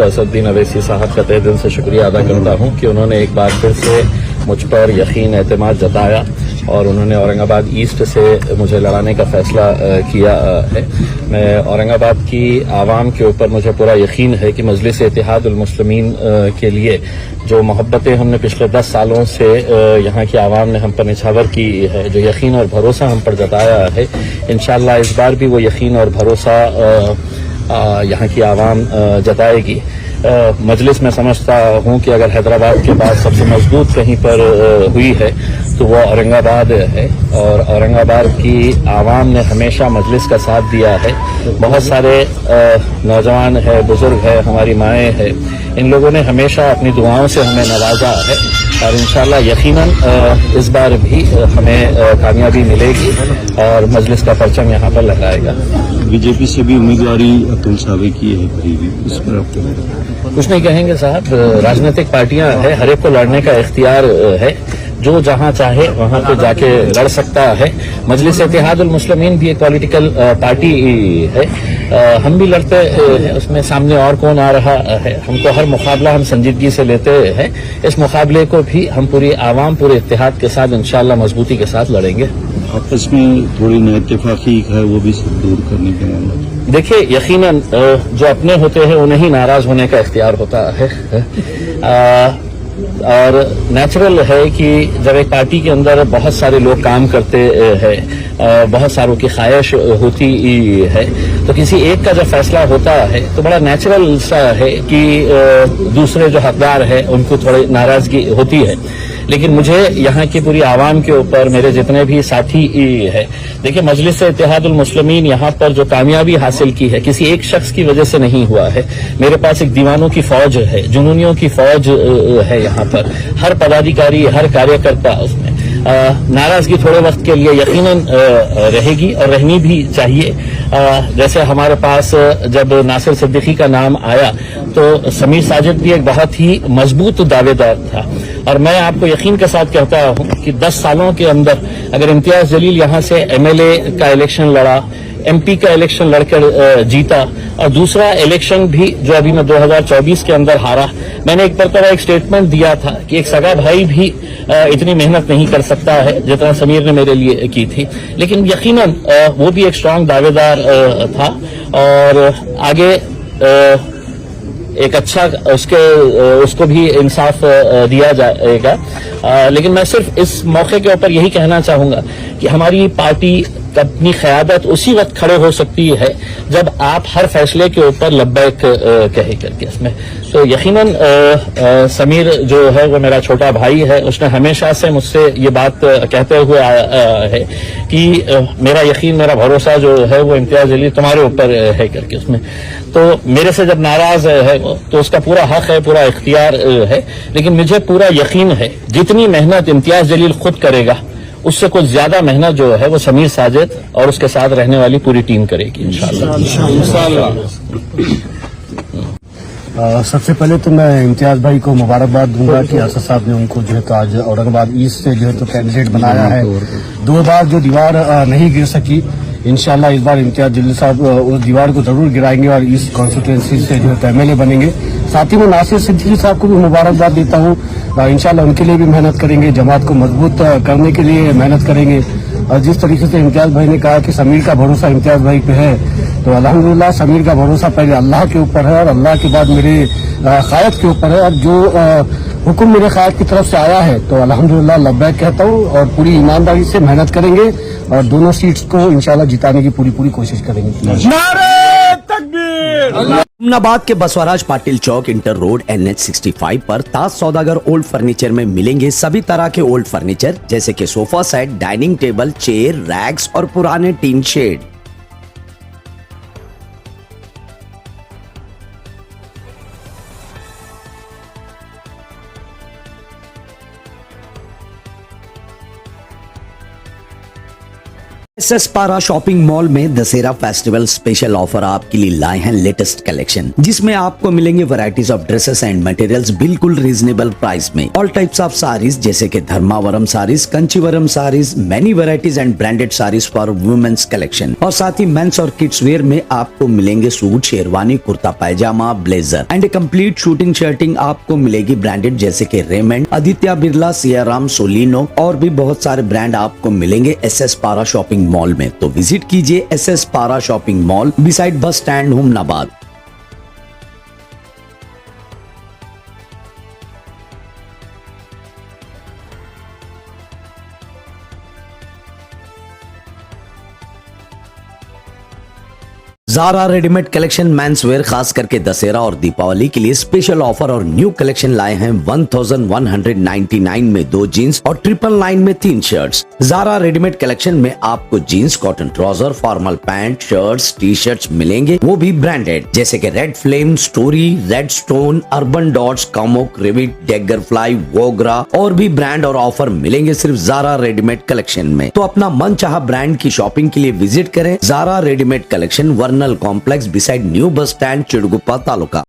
Doctor Asaduddin Owaisi साहब का तहे दिल से शुक्रिया अदा करता हूँ कि उन्होंने एक बार फिर से मुझ पर यकीन एतमाद जताया और उन्होंने औरंगाबाद ईस्ट से मुझे लड़ाने का फैसला किया है। मैं औरंगाबाद की आवाम के ऊपर मुझे पूरा यकीन है कि मजलिस इत्तेहादुल मुस्लिमीन के लिए जो मोहब्बतें हमने पिछले 10 सालों से यहाँ की आवाम ने हम पर निछावर की है, जो यकीन और भरोसा हम पर जताया है, इंशाअल्लाह इस बार भी वो यकीन और भरोसा यहाँ की आवाम जताएगी। मजलिस में समझता हूँ कि अगर हैदराबाद के बाद सबसे मजबूत कहीं पर हुई है तो वो औरंगाबाद है और औरंगाबाद की आवाम ने हमेशा मजलिस का साथ दिया है। बहुत सारे नौजवान है, बुजुर्ग है, हमारी माएँ हैं, इन लोगों ने हमेशा अपनी दुआओं से हमें नवाजा है और इंशाअल्लाह यकीनन इस बार भी हमें कामयाबी मिलेगी और मजलिस का परचम यहाँ पर लहराएगा। बीजेपी से भी उम्मीदवारी अब्दुल सावे की है करीबी, इस पर आपको कुछ नहीं कहेंगे साहब। राजनीतिक पार्टियां है, हर एक को लड़ने का इख्तियार है, जो जहां चाहे वहां पे जाके लड़ सकता है। मजलिस इत्तेहादुल मुस्लिमीन भी एक पॉलिटिकल पार्टी है, हम भी लड़ते हैं, उसमें सामने और कौन आ रहा है। हमको हर मुकाबला हम संजीदगी से लेते हैं। इस मुकाबले को भी हम पूरी आवाम, पूरे इत्तेहाद के साथ इंशाअल्लाह मजबूती के साथ लड़ेंगे। आपस में थोड़ी नाइत्तेफाकी है वो भी सब दूर करने के मामला। देखिए, यकीनन जो अपने होते हैं उन्हें ही नाराज होने का इख्तियार होता है और नेचुरल है कि जब एक पार्टी के अंदर बहुत सारे लोग काम करते हैं, बहुत सारों की ख्वाहिश होती है, तो किसी एक का जब फैसला होता है तो बड़ा नेचुरल सा है कि दूसरे जो हकदार है उनको थोड़ी नाराजगी होती है। लेकिन मुझे यहाँ की पूरी आवाम के ऊपर, मेरे जितने भी साथी है, देखिए मजलिस इत्तेहादुल मुस्लिमीन यहाँ पर जो कामयाबी हासिल की है किसी एक शख्स की वजह से नहीं हुआ है। मेरे पास एक दीवानों की फौज है, जुनूनियों की फौज है यहाँ पर। हर पदाधिकारी, हर कार्यकर्ता उसमें नाराजगी थोड़े वक्त के लिए यकीनन रहेगी और रहनी भी चाहिए। जैसे हमारे पास जब नासिर सिद्दीकी का नाम आया तो समीर साजिद भी एक बहुत ही मजबूत दावेदार था और मैं आपको यकीन के साथ कहता हूं कि 10 सालों के अंदर अगर इम्तियाज जलील यहां से एमएलए का इलेक्शन लड़ा, एमपी का इलेक्शन लड़कर जीता और दूसरा इलेक्शन भी जो अभी मैं 2024 के अंदर हारा, मैंने एक मरतबा एक स्टेटमेंट दिया था कि एक सगा भाई भी इतनी मेहनत नहीं कर सकता है जितना समीर ने मेरे लिए की थी। लेकिन यकीनन वो भी एक स्ट्रांग दावेदार था और आगे एक अच्छा उसको भी इंसाफ दिया जाएगा। लेकिन मैं सिर्फ इस मौके के ऊपर यही कहना चाहूंगा कि हमारी पार्टी अपनी क़यादत उसी वक्त खड़े हो सकती है जब आप हर फैसले के ऊपर लब्बैक कहे करके इसमें। तो यकीनन समीर जो है वो मेरा छोटा भाई है, उसने हमेशा से मुझसे ये बात कहते हुए आया है कि मेरा यकीन, मेरा भरोसा जो है वो इम्तियाज जलील तुम्हारे ऊपर है करके उसमें। तो मेरे से जब नाराज है वो तो उसका पूरा हक है, पूरा इख्तियार है, लेकिन मुझे पूरा यकीन है जितनी मेहनत इम्तियाज जलील खुद करेगा उससे कुछ ज्यादा मेहनत जो है वो समीर साजिद और उसके साथ रहने वाली पूरी टीम करेगी इंशाअल्लाह। सबसे पहले तो मैं इम्तियाज भाई को मुबारकबाद दूंगा कि असद साहब ने उनको जो है तो आज औरंगाबाद ईस्ट से जो है तो कैंडिडेट बनाया है। 2 बार जो दीवार नहीं गिर सकी, इंशाअल्लाह इस बार इम्तियाज जलील साहब उस दीवार को जरूर गिराएंगे और ईस्ट कॉन्स्टिट्यूंसी से जो है एमएलए बनेंगे। साथ ही मैं नासिर सिद्दीकी साहब को भी मुबारकबाद देता हूँ, इंशाअल्लाह उनके लिए भी मेहनत करेंगे, जमात को मजबूत करने के लिए मेहनत करेंगे। और जिस तरीके से इम्तियाज भाई ने कहा कि समीर का भरोसा इम्तियाज भाई पे है, तो अल्हम्दुलिल्लाह समीर का भरोसा पहले अल्लाह के ऊपर है और अल्लाह के बाद मेरे क़यादत के ऊपर है। अब जो हुक्म मेरे क़यादत की तरफ से आया है तो अल्हम्दुलिल्लाह लब्बैक कहता हूँ और पूरी ईमानदारी से मेहनत करेंगे और दोनों सीट्स को इंशाअल्लाह जिताने की पूरी कोशिश करेंगे। अहमदाबाद के बसवराज पाटिल चौक, इंटर रोड, NH65 पर ताज सौदागर ओल्ड फर्नीचर में मिलेंगे सभी तरह के ओल्ड फर्नीचर जैसे कि sofa set, dining table, chair, racks और पुराने tin shed. SS Para shopping mall में दशहरा फेस्टिवल स्पेशल ऑफर आपके लिए लाए हैं लेटेस्ट कलेक्शन, जिसमें आपको मिलेंगे varieties of dresses and materials बिल्कुल रीजनेबल प्राइस में। ऑल टाइप्स ऑफ साड़ीज जैसे कि Dharmavaram saris, Kanchivaram saris, many varieties and branded saris for womens collection. और साथ ही मेंस और किड्स वेयर में आपको मिलेंगे suit, sherwani, kurta pyjama, blazer and complete suiting shirting आपको मिलेगी ब्रांडेड जैसे कि रेमंड, आदित्य बिरला, सियाराम, सोलिनो और भी बहुत सारे ब्रांड आपको मिलेंगे एसएस पारा शॉपिंग मॉल में। तो विजिट कीजिए SS Para shopping mall beside bus stand, Humnabad. Zara readymade collection men's wear खास करके दशहरा और दीपावली के लिए स्पेशल ऑफर और न्यू कलेक्शन लाए हैं 1199 में 2 जीन्स और 999 में 3 शर्ट्स। ज़ारा रेडीमेड कलेक्शन में आपको jeans, cotton trouser, formal pant, shirts, T shirts मिलेंगे, वो भी ब्रांडेड जैसे कि Red Flame, Story, Red Stone, Urban Dots, कॉमोक, रिविट, डेगर फ्लाई, वोग्रा और भी ब्रांड और ऑफर मिलेंगे सिर्फ ज़ारा रेडीमेड कलेक्शन में। तो अपना मन चाहा ब्रांड की शॉपिंग के लिए विजिट करें Zara readymade collection, Vernal complex beside new bus stand, Chidguppa taluka.